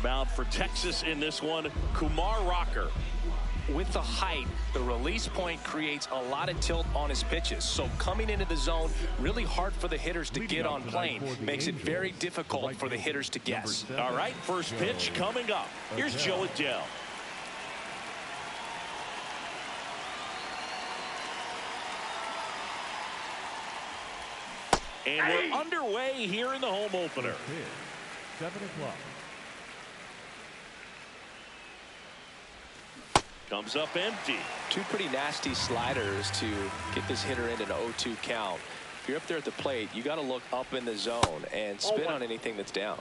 mound for Texas in this one, Kumar Rocker. With the height, the release point creates a lot of tilt on his pitches. So coming into the zone, really hard for the hitters to get on plane. Makes it very difficult for the hitters to guess. All right, first pitch coming up. Here's Joe Adele. And we're underway here in the home opener. 7 o'clock. Comes up empty. Two pretty nasty sliders to get this hitter into an 0-2 count. If you're up there at the plate, you got to look up in the zone and spin on anything that's down.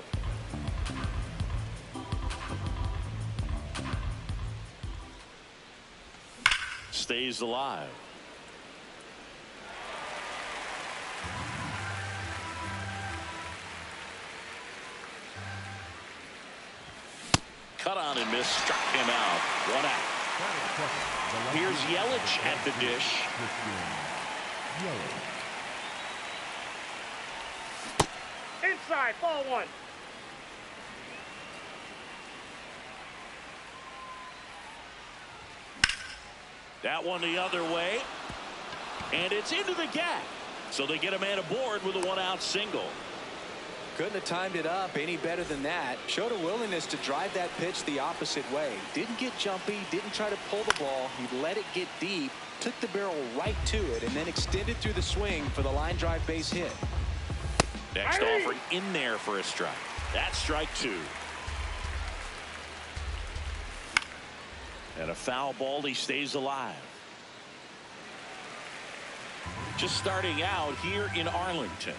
Stays alive. Cut on and miss, struck him out. 1 out. Here's Yelich at the dish. Inside, ball 1. That one the other way. And it's into the gap. So they get a man aboard with a 1-out single. Couldn't have timed it up any better than that. Showed a willingness to drive that pitch the opposite way. Didn't get jumpy, didn't try to pull the ball. He let it get deep, took the barrel right to it, and then extended through the swing for the line drive base hit. Next offering in there for a strike. That's strike 2. And a foul ball, he stays alive. Just starting out here in Arlington.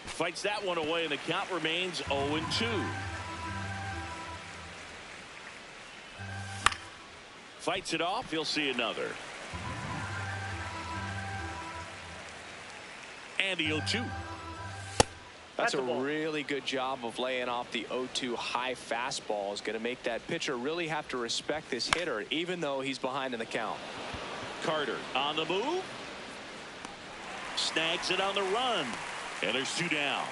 Fights that one away, and the count remains 0-2. Fights it off. He'll see another. And the 0-2. That's a really good job of laying off the 0-2 high fastball. Is going to make that pitcher really have to respect this hitter, even though he's behind in the count. Carter on the move. Snags it on the run. And there's 2 down.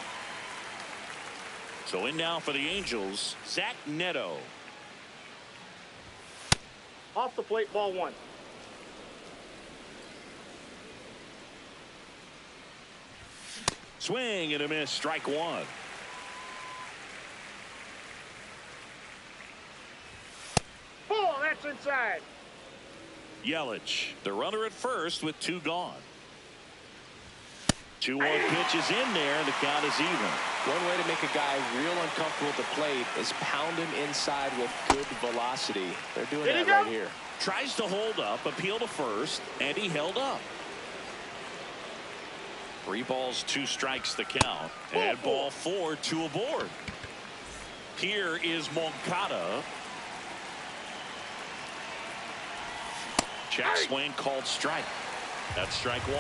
So in now for the Angels, Zach Neto. Off the plate, ball 1. Swing and a miss, strike 1. Ball, that's inside. Yelich, the runner at first with 2 gone. 2-1 pitch is in there, and the count is even. One way to make a guy real uncomfortable at the plate is pound him inside with good velocity. They're doing that right here. Tries to hold up, appeal to first, and he held up. 3 balls, 2 strikes the count. And ball 4, 2 aboard. Here is Moncada. Check swing called strike. That's strike 1.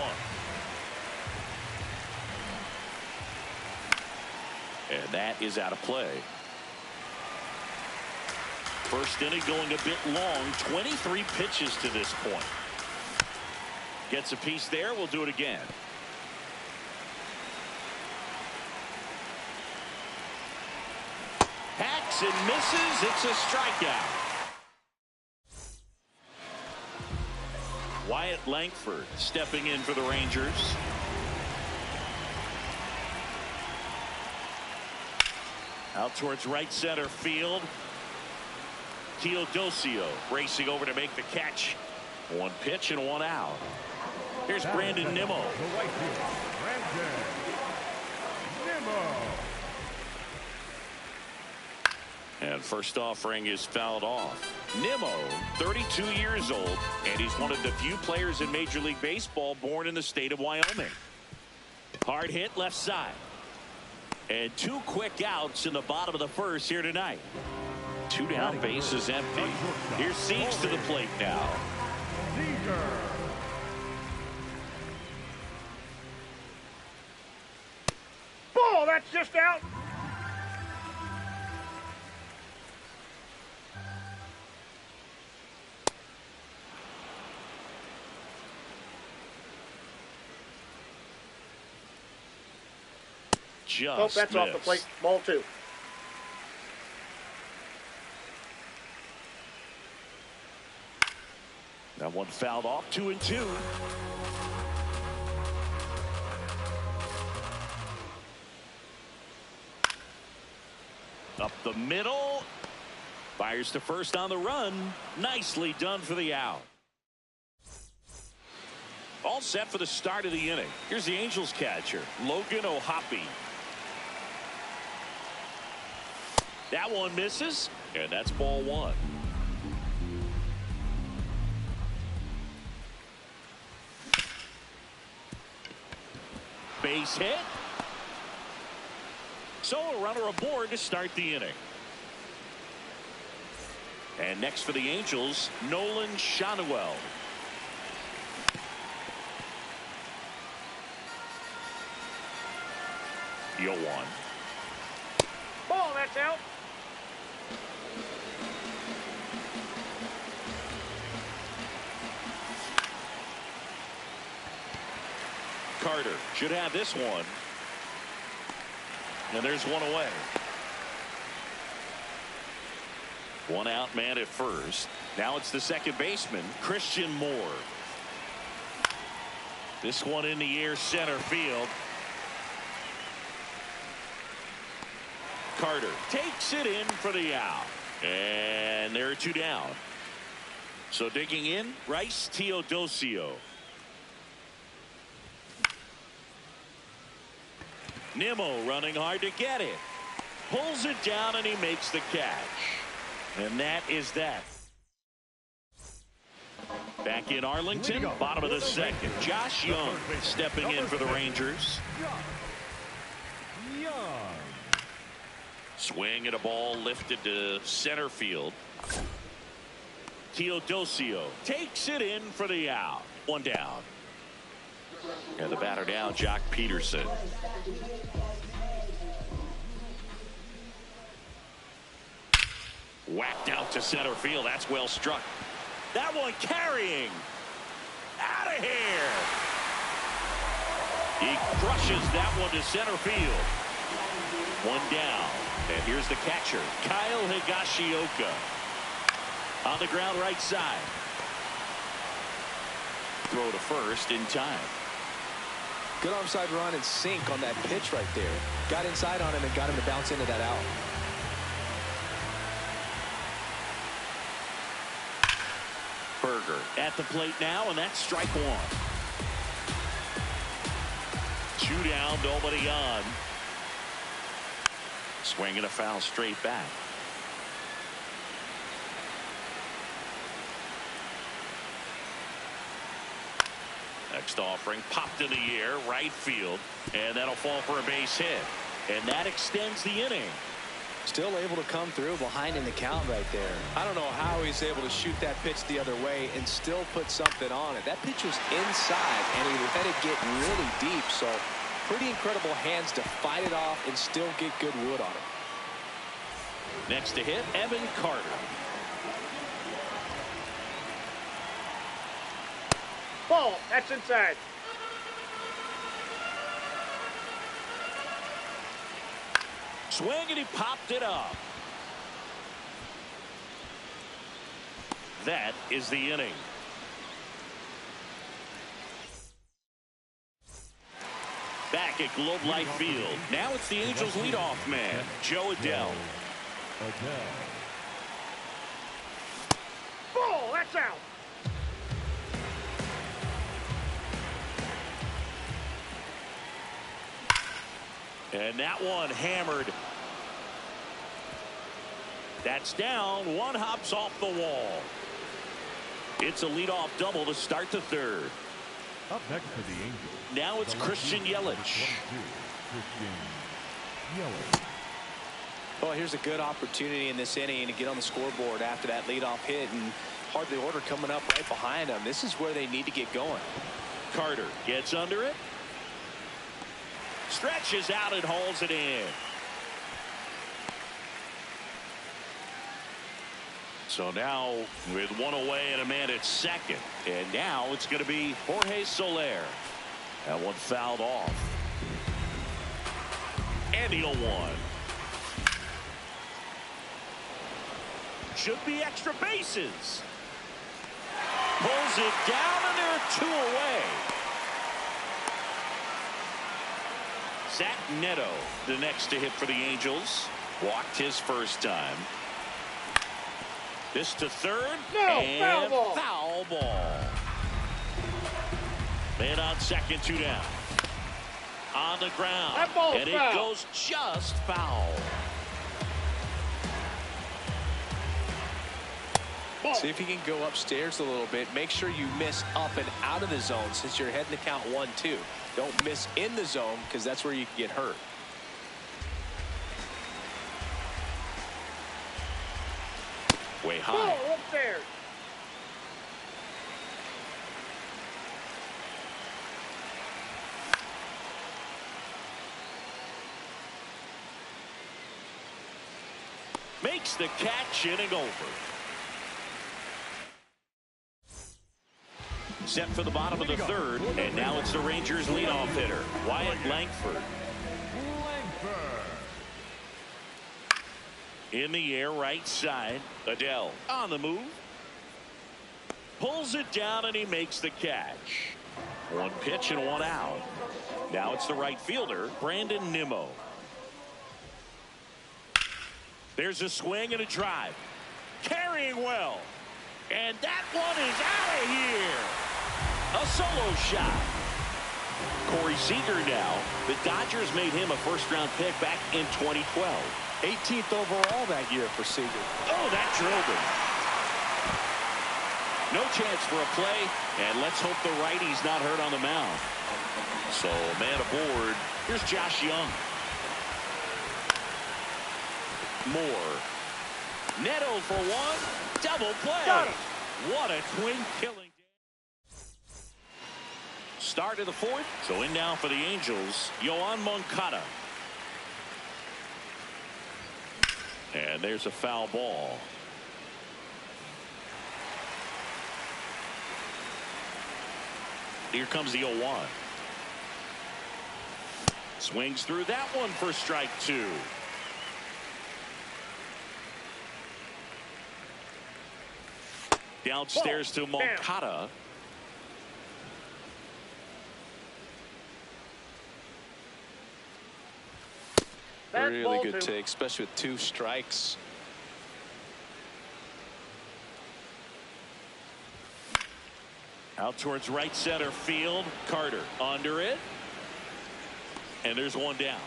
And that is out of play. First inning going a bit long. 23 pitches to this point. Gets a piece there. We'll do it again. Hacks and misses. It's a strikeout. Wyatt Langford stepping in for the Rangers. Out towards right center field. Teodosio racing over to make the catch. 1 pitch and 1 out. Here's Brandon Nimmo. And first offering is fouled off. Nimmo, 32 years old, and he's one of the few players in Major League Baseball born in the state of Wyoming. Hard hit left side. And 2 quick outs in the bottom of the first here tonight. 2 down, bases empty. Here's Seeks to the plate now. Ball, that's just out. just Nope, that's off the missed. plate. Ball 2. That one fouled off. 2-2. Up the middle. Fires to first on the run. Nicely done for the out. All set for the start of the inning. Here's the Angels catcher, Logan O'Hoppe. That one misses, and that's ball 1. Base hit. So a runner aboard to start the inning. And next for the Angels, Nolan Schanuel. Yo one. Ball, that's out. Carter should have this one. And there's one away. One out man at first. Now it's the second baseman, Christian Moore. This one in the air, center field. Carter takes it in for the out. And there are 2 down. So digging in, Rice Teodosio. Nimmo running hard to get it. Pulls it down and he makes the catch. And that is that. Back in Arlington, bottom of the second. Josh Young stepping in for the Rangers. Young. Swing and a ball lifted to center field. Teodosio takes it in for the out. 1 down. And the batter down, Jock Peterson. Whacked out to center field. That's well struck. That one carrying. Out of here. He crushes that one to center field. 1 down. And here's the catcher, Kyle Higashioka. On the ground right side. Throw to first in time. Good onside run and sink on that pitch right there. Got inside on him and got him to bounce into that out. Berger at the plate now, and that's strike 1. 2 down, nobody on. Swinging a foul straight back. Next offering popped in the air, right field, and that'll fall for a base hit. And that extends the inning. Still able to come through behind in the count right there. I don't know how he's able to shoot that pitch the other way and still put something on it. That pitch was inside and he let it get really deep. So pretty incredible hands to fight it off and still get good wood on it. Next to hit, Evan Carter. Ball, that's inside. Swing and he popped it up. That is the inning. Back at Globe Life Field. Now it's the Angels leadoff man, Joe Adell. Ball, that's out. And that one hammered. That's down. One hops off the wall. It's a leadoff double to start the third. Up next for the Angels. Now it's Christian Yelich. Well, here's a good opportunity in this inning to get on the scoreboard after that leadoff hit, and hardly order coming up right behind them. This is where they need to get going. Carter gets under it. Stretches out and hauls it in. So now with one away and a man at second. And now it's going to be Jorge Soler. That one fouled off. And the 0-1. Should be extra bases. Pulls it down, and there are 2 away. Zach Neto, the next to hit for the Angels. Walked his first time. This to third. No, and foul ball. Foul ball. Man on second, 2 down. On the ground. That ball's and foul. it goes just foul. Ball. See if you can go upstairs a little bit. Make sure you miss up and out of the zone since you're heading to count 1-2. Don't miss in the zone because that's where you can get hurt. Way high. Ball upstairs. Makes the catch, inning over. Set for the bottom of the third, and now it's the Rangers leadoff hitter, Wyatt Langford. In the air, right side. Adele on the move. Pulls it down, and he makes the catch. 1 pitch and 1 out. Now it's the right fielder, Brandon Nimmo. There's a swing and a drive. Carrying well. And that one is out of here. A solo shot. Corey Seager now. The Dodgers made him a first-round pick back in 2012. 18th overall that year for Seager. Oh, that drilled him. No chance for a play, and let's hope the righty's not hurt on the mound. So, man aboard. Here's Josh Young. Moore. Neto for 1. Double play. Got it. What a twin killing. Start of the 4th. So in now for the Angels, Yoan Moncada. And there's a foul ball. Here comes the 0-1. Swings through that one for strike 2. Downstairs to Moncada. Really good take, especially with 2 strikes. Out towards right center field. Carter under it. And there's 1 down.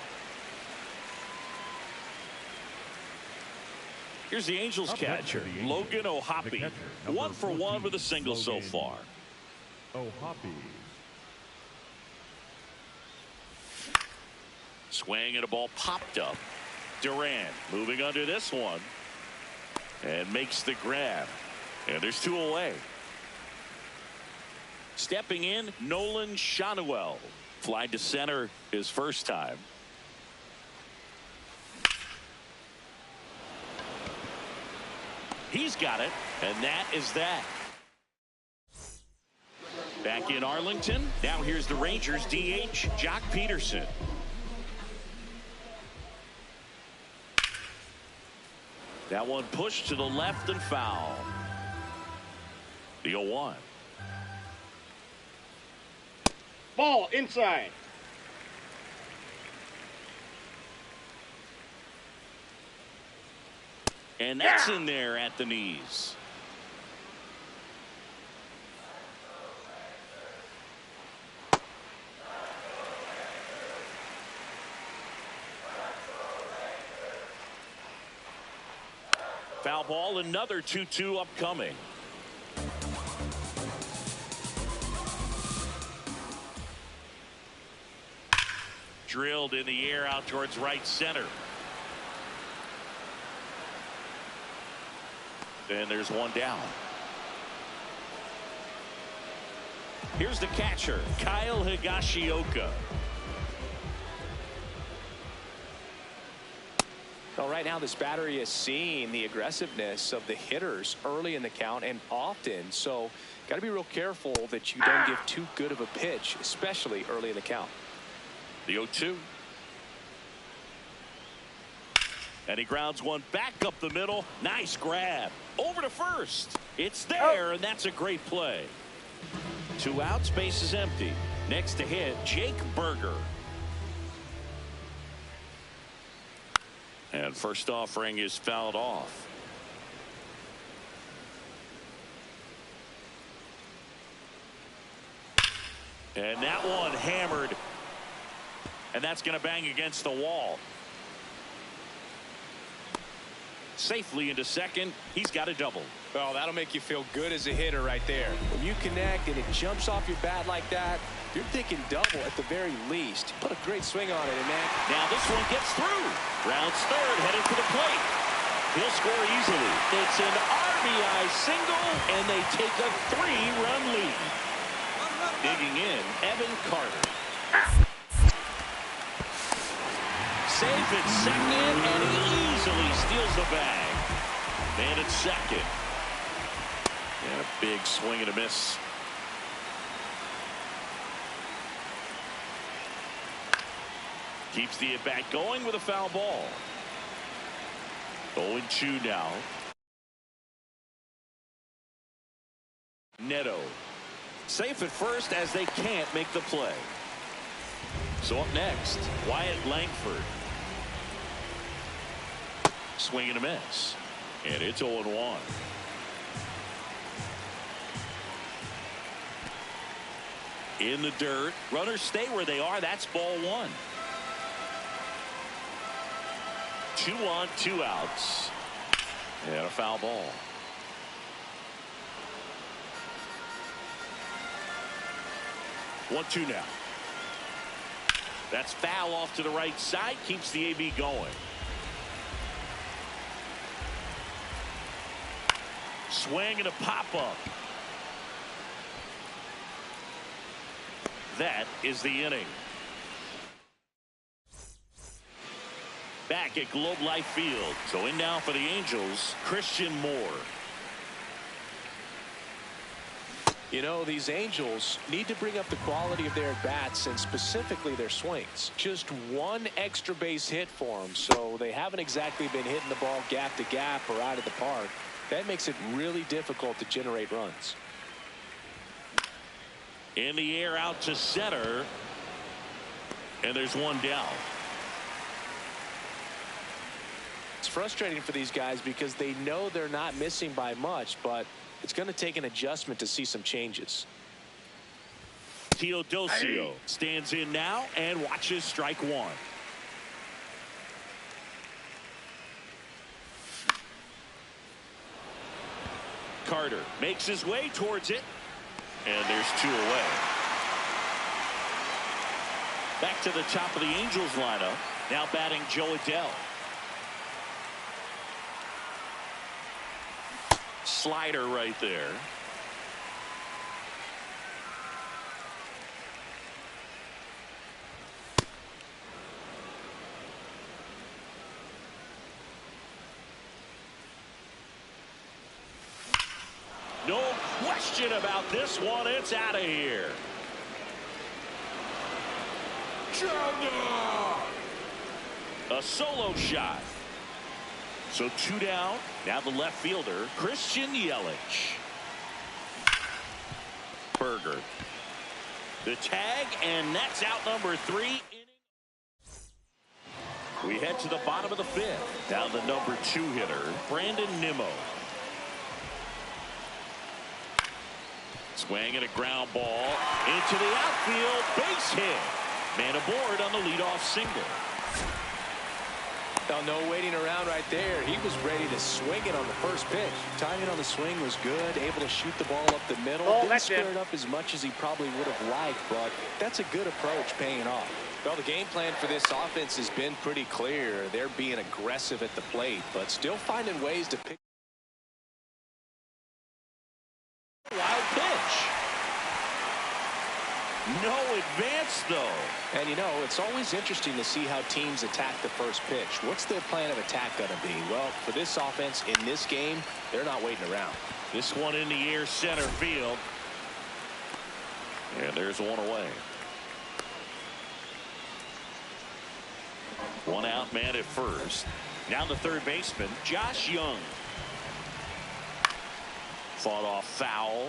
Here's the Angels catcher, Logan O'Hoppe. 1 for 1 with a single so far. O'Hoppe. Swing and a ball popped up. Durant moving under this one. And makes the grab. And there's 2 away. Stepping in, Nolan Shanuel. Fly to center his first time. He's got it, and that is that. Back in Arlington. Now here's the Rangers DH, Jock Peterson. That one pushed to the left and foul. The 0-1. Ball inside. And that's in there at the knees. Foul ball, another 2-2 upcoming. Drilled in the air out towards right center. And there's 1 down. Here's the catcher, Kyle Higashioka. Well, right now this battery is seeing the aggressiveness of the hitters early in the count and often. So got to be real careful that you don't give too good of a pitch, especially early in the count. The 0-2. And he grounds one back up the middle. Nice grab. Over to first. It's there, and that's a great play. 2 outs, base is empty. Next to hit, Jake Berger. And first offering is fouled off. And that one hammered. And that's going to bang against the wall. Safely into second. He's got a double. Oh, that'll make you feel good as a hitter right there. When you connect and it jumps off your bat like that, you're thinking double at the very least. Put a great swing on it, and man. Now this one gets through. Rounds third, headed to the plate. He'll score easily. It's an RBI single, and they take a 3-run lead. Digging in, Evan Carter. Safe at second, and he easily steals the bag. Man at second. And a big swing and a miss. Keeps the at-bat going with a foul ball. 0-2 now. Neto. Safe at first as they can't make the play. So up next, Wyatt Langford. Swing and a miss. And it's 0-1. In the dirt. Runners stay where they are. That's ball 1. 2 on, 2 outs. And a foul ball. One, 2 now. That's foul off to the right side. Keeps the AB going. Swing and a pop-up. That is the inning. Back at Globe Life Field. So in now for the Angels, Christian Moore. You know, these Angels need to bring up the quality of their at-bats and specifically their swings. Just one extra base hit for them, so they haven't exactly been hitting the ball gap to gap or out of the park. That makes it really difficult to generate runs. In the air out to center. And there's one down. It's frustrating for these guys because they know they're not missing by much, but it's going to take an adjustment to see some changes. Teodosio stands in now and watches strike 1. Carter makes his way towards it. And there's 2 away. Back to the top of the Angels lineup. Now batting Joe Adell. Slider right there. No question about this one. It's out of here. A solo shot. So 2 down. Now the left fielder, Christian Yelich. Berger. The tag, and that's out number 3. We head to the bottom of the 5th. Down the number 2 hitter, Brandon Nimmo. Swing and a ground ball into the outfield. Base hit. Man aboard on the leadoff single. Oh, no waiting around right there. He was ready to swing it on the first pitch. Timing on the swing was good. Able to shoot the ball up the middle. Didn't square it up as much as he probably would have liked, but that's a good approach paying off. Well, the game plan for this offense has been pretty clear. They're being aggressive at the plate, but still finding ways to pick. Wild pitch. No advance, though. And, you know, it's always interesting to see how teams attack the first pitch. What's their plan of attack going to be? Well, for this offense in this game, they're not waiting around. This one in the air center field. And there's one away. 1 out, man at first. Now the third baseman, Josh Young. Fought off foul.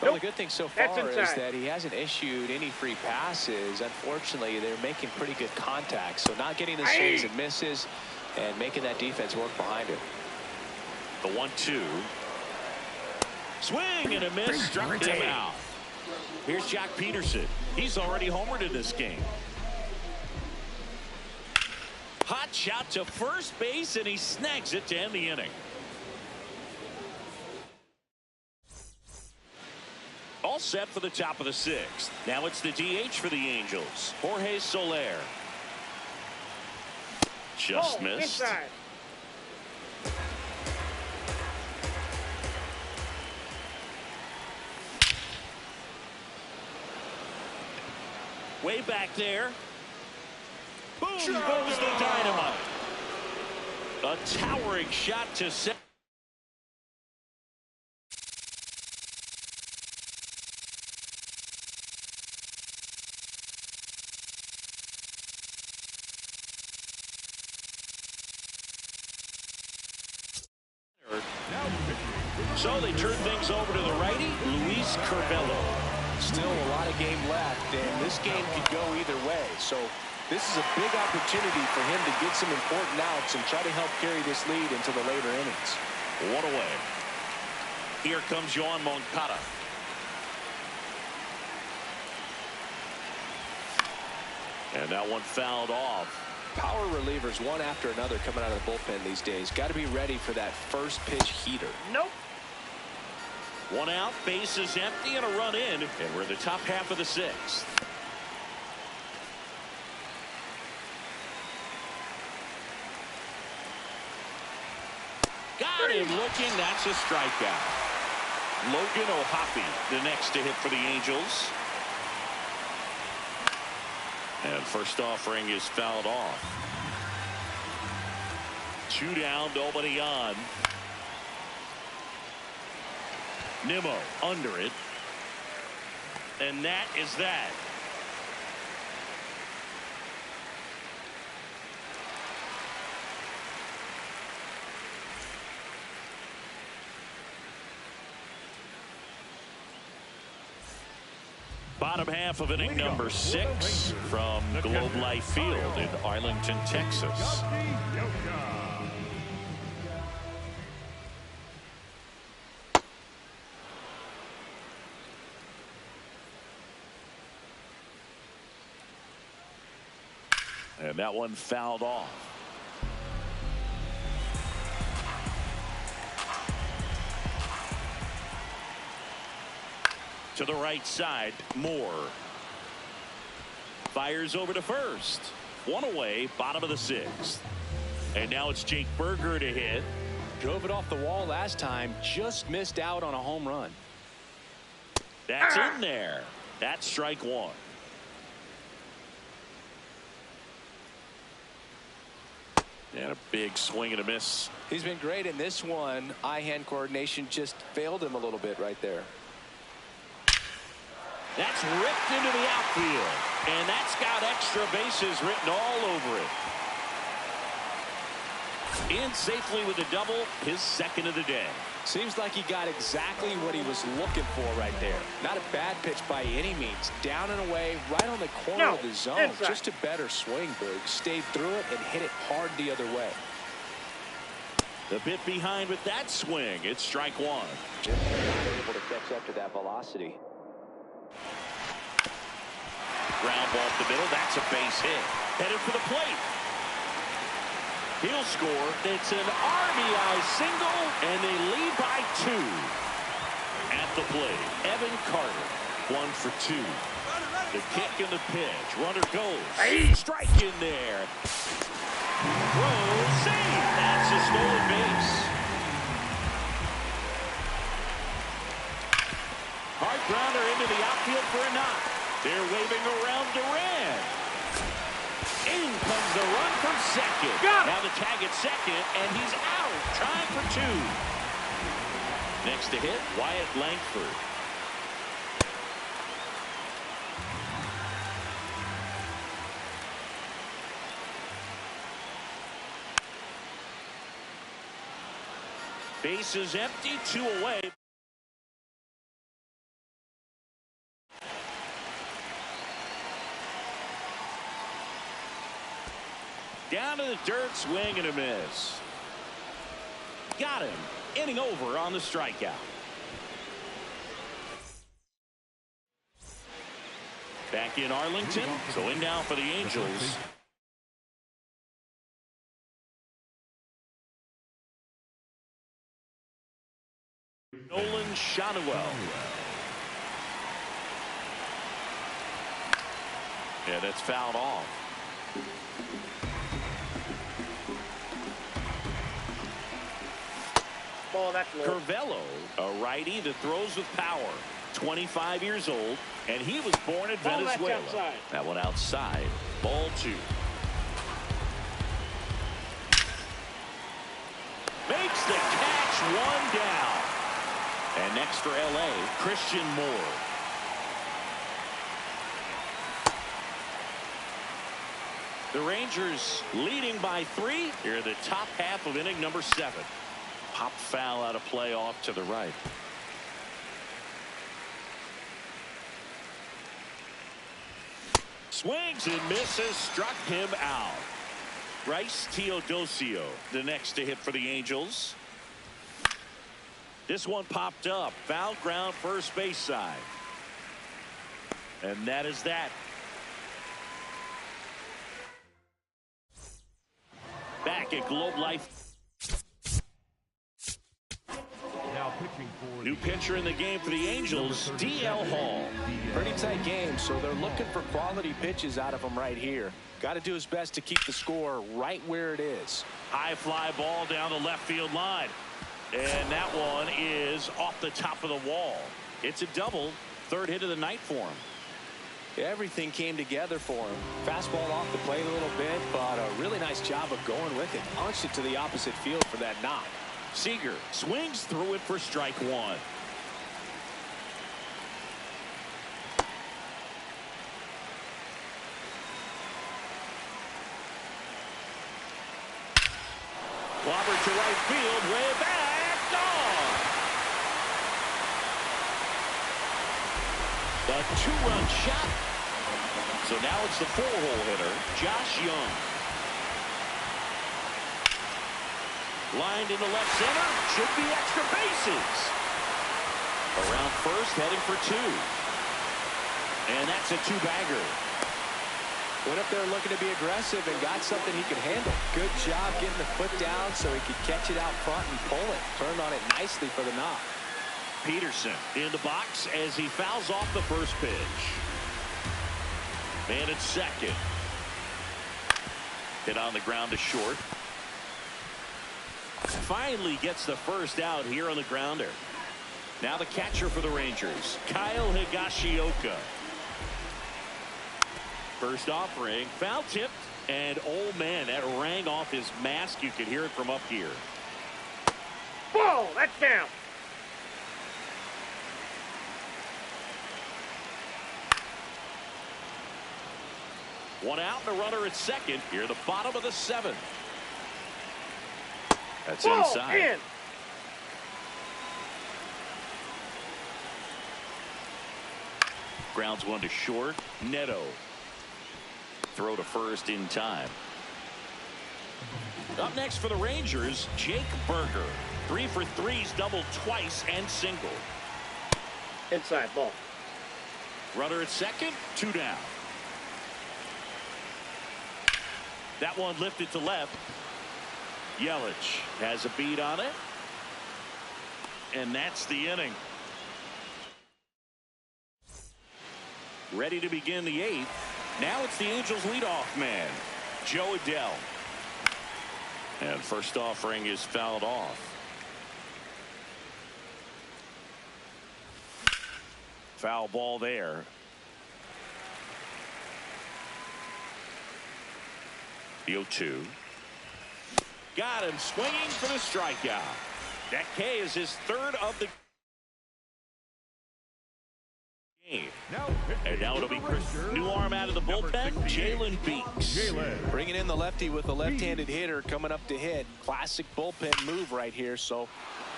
Well, the good thing so far That's is inside. that he hasn't issued any free passes. Unfortunately, they're making pretty good contact. So not getting the swings and misses and making that defense work behind it. The 1-2. Swing and a miss. Struck him out. Here's Jack Peterson. He's already homered in this game. Hot shot to first base, and he snags it to end the inning. All set for the top of the sixth. Now it's the DH for the Angels, Jorge Soler. Just missed. Inside. Way back there. Boom goes the dynamite. A towering shot to center. So they turn things over to the righty, Luis Curvelo. Still a lot of game left, and this game could go either way. So this is a big opportunity for him to get some important outs and try to help carry this lead into the later innings. One away. Here comes Yoan Moncada. And that one fouled off. Power relievers one after another coming out of the bullpen these days. Got to be ready for that first pitch heater. Nope. One out, base is empty, and a run in, and we're in the top half of the sixth. Got him looking. That's a strikeout. Logan O'Hoppe, the next to hit for the Angels. And first offering is fouled off. 2 down, nobody on. Nimmo under it. And that is that. Bottom half of inning number 6 from Globe Life Field in Arlington, Texas. And that one fouled off. To the right side, Moore. Fires over to first. One away, bottom of the sixth. And now it's Jake Berger to hit. Drove it off the wall last time, just missed out on a home run. That's in there. That's strike one. And a big swing and a miss. He's been great in this one. Eye-hand coordination just failed him a little bit right there. That's ripped into the outfield. And that's got extra bases written all over it. In safely with a double, his second of the day. Seems like he got exactly what he was looking for right there. Not a bad pitch by any means. Down and away, right on the corner of the zone. Inside. Just a better swing, Berg. Stayed through it and hit it hard the other way. The bit behind with that swing. It's strike one. Just not able to catch up to that velocity. Ground ball up the middle. That's a base hit. Headed for the plate. He'll score. It's an RBI single, and they lead by 2. At the plate, Evan Carter, 1 for 2. The kick and the pitch. Runner goes. Strike in there. Throw, save. That's a stolen base. Hard grounder into the outfield for a knock. They're waving around Duran. In comes the run from second. Now the tag at second, and he's out. Trying for 2. Next to hit, Wyatt Langford. Base is empty, 2 away. Down to the dirt, swing and a miss. Got him. Inning over on the strikeout. Back in Arlington, so in now for the Angels. Nolan Shotwell. Yeah, that's fouled off. Ball, that's low. Curvello, a righty that throws with power. 25 years old, and he was born in Ball, that's Venezuela. outside. That one outside. Ball 2. Makes the catch, 1 down. And next for LA, Christian Moore. The Rangers leading by 3 here in the top half of inning number 7. Pop foul out of play off to the right. Swings and misses, struck him out. Bryce Teodosio, the next to hit for the Angels. This one popped up. Foul ground, first base side. And that is that. Back at Globe Life. Now pitching for New pitcher in the game for the Angels, D.L. Hall. Pretty tight game, so they're looking for quality pitches out of him right here. Got to do his best to keep the score right where it is. High fly ball down the left field line. And that one is off the top of the wall. It's a double. 3rd hit of the night for him. Everything came together for him. Fastball off the plate a little bit, but a really nice job of going with it. Punched it to the opposite field for that knock. Seager swings through it for strike 1. Clobbered to right field, way back, gone. The 2-run shot. So now it's the 4-hole hitter, Josh Young. Lined into left center, should be extra bases. Around first, heading for 2. And that's a 2-bagger. Went up there looking to be aggressive and got something he could handle. Good job getting the foot down so he could catch it out front and pull it. Turned on it nicely for the knock. Peterson in the box as he fouls off the first pitch. Man at second. Hit on the ground to short. Finally gets the first out here on the grounder. Now the catcher for the Rangers, Kyle Higashioka. First offering, foul tipped, and oh man, that rang off his mask. You could hear it from up here. Ball, that's down. One out and a runner at second here, the bottom of the 7th. That's Ball inside. in. Grounds one to short. Neto. Throw to first in time. Up next for the Rangers, Jake Berger. 3 for 3's doubled twice and single. Inside, ball. Runner at second, 2 down. That one lifted to left. Yelich has a beat on it. And that's the inning. Ready to begin the 8th. Now it's the Angels leadoff man, Joe Adell. And first offering is fouled off. Foul ball there. The 0-2. Got him swinging for the strikeout. That K is his 3rd of the game. And now it'll be new arm out of the bullpen, Jalen Beeks. Bringing in the lefty with a left-handed hitter coming up to hit. Classic bullpen move right here. So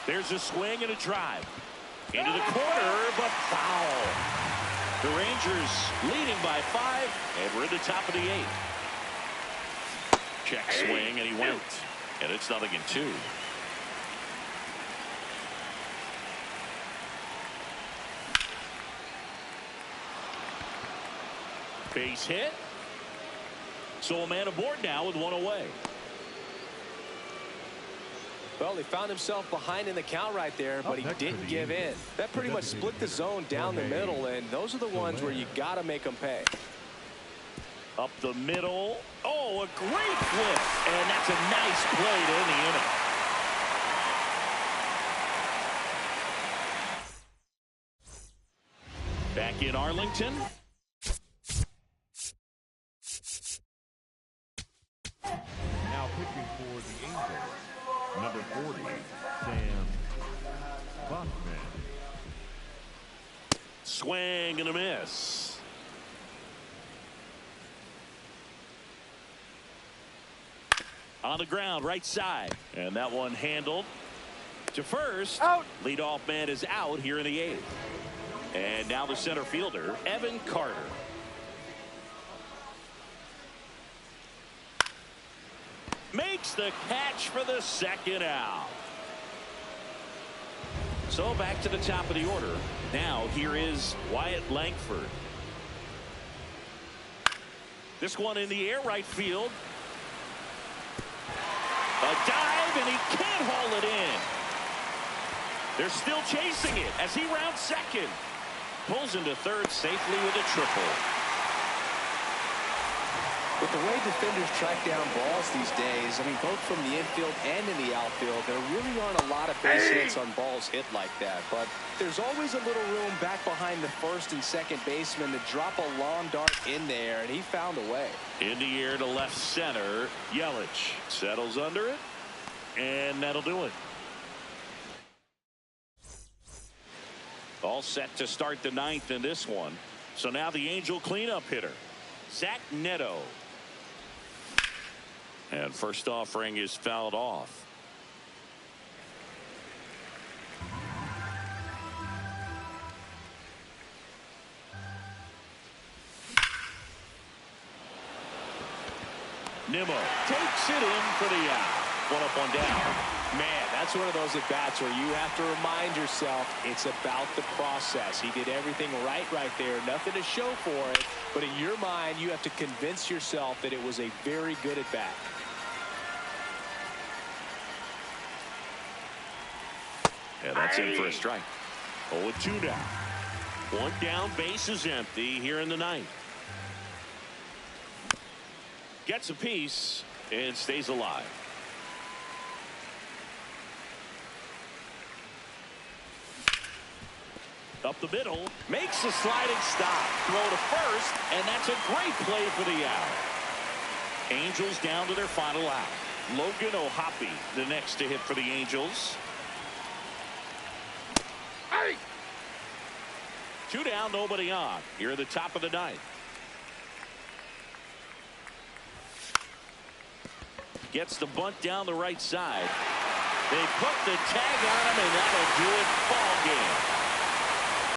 There's a swing and a drive. Into the corner, but foul. The Rangers leading by 5, and we're in the top of the 8th. Check swing, and he went. And it's 0-2. Base hit. So a man aboard now with 1 away. Well, he found himself behind in the count right there, but he didn't give in. That pretty much split the zone down the middle, and those are the ones where you got to make them pay. Up the middle. Oh, a great flip. And that's a nice play to end the inning. Back in Arlington. Now pitching for the Angels, number 40, Sam Bachman. Swing and a miss. On the ground, right side. And that one handled to first. Out. Leadoff man is out here in the 8th. And now the center fielder, Evan Carter. Makes the catch for the second out. So back to the top of the order. Now here is Wyatt Langford. This one in the air, right field. A dive, and he can't haul it in. They're still chasing it as he rounds second. Pulls into third safely with a triple. With the way defenders track down balls these days, I mean, both from the infield and in the outfield, there really aren't a lot of base hits on balls hit like that. But there's always a little room back behind the first and second baseman to drop a long dart in there, and he found a way. In the air to left center. Yelich settles under it, and that'll do it. All set to start the 9th in this one. So now the Angel cleanup hitter, Zach Neto. And first offering is fouled off. Nimmo takes it in for the out. 1 up, 1 down. Man, that's one of those at-bats where you have to remind yourself it's about the process. He did everything right there. Nothing to show for it. But in your mind, you have to convince yourself that it was a very good at-bat. And that's in for a strike. 0-2 now. 1 down, base is empty here in the 9th. Gets a piece and stays alive. Up the middle, makes a sliding stop. Throw to first, and that's a great play for the out. Angels down to their final out. Logan O'Hoppe, the next to hit for the Angels. 2 down, nobody on. Here at the top of the 9th. Gets the bunt down the right side. They put the tag on him, and that'll do it. Ball game.